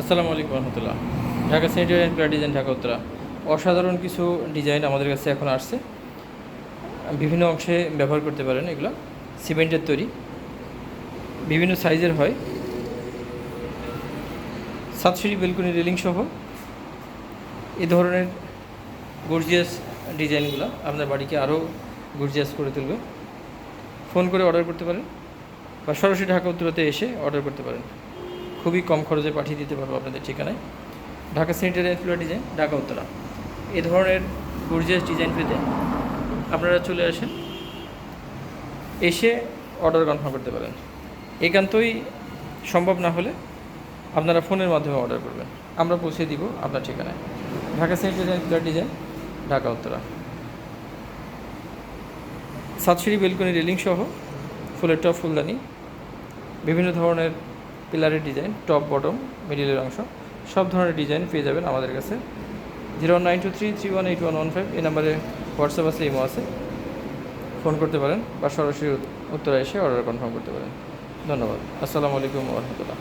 আসসালামু আলাইকুম রহমতুল্লাহ। Dhaka sanitary and pillar design, Dhaka Uttara. অসাধারণ কিছু ডিজাইন আমাদের কাছে এখন আসছে। বিভিন্ন অংশে ব্যবহার করতে পারেন। এগুলো সিমেন্টের তৈরি, বিভিন্ন সাইজের হয়। সাতসিঁড়ি বেলকনি রেলিং সহ এই ধরনের গর্জিয়াস ডিজাইনগুলো আপনার বাড়িকে আরও গর্জিয়াস করে তুলবে। ফোন করে অর্ডার করতে পারেন বা সরাসরি ঢাকা উত্তরাতে এসে অর্ডার করতে পারেন। খুবই কম খরচে পাঠিয়ে দিতে পারবো আপনাদের ঠিকানায়। Dhaka sanitary and pillar design, Dhaka Uttara. এই ধরনের গর্জিয়াস ডিজাইন পেতে আপনারা চলে আসেন, এসে অর্ডার কনফার্ম করতে পারেন। একান্তই সম্ভব না হলে আপনারা ফোনের মাধ্যমে অর্ডার করবেন, আমরা পৌঁছে দিব আপনার ঠিকানায়। Dhaka sanitary and pillar design, Dhaka Uttara. সাতসিঁড়ি বেলকনি রেলিং সহ ফুলের টপ, ফুলদানি, বিভিন্ন ধরনের পিলারের ডিজাইন, টপ বটম মিডিলের অংশ, সব ধরনের ডিজাইন পেয়ে যাবেন আমাদের কাছে। 09233181115 এই নাম্বারে হোয়াটসঅ্যাপ আছে, ইমো আছে। ফোন করতে পারেন বা সরাসরি উত্তরা এসে অর্ডার কনফার্ম করতে পারেন। ধন্যবাদ। আসসালামু আলাইকুম ওয়া রাহমাতুল্লাহ।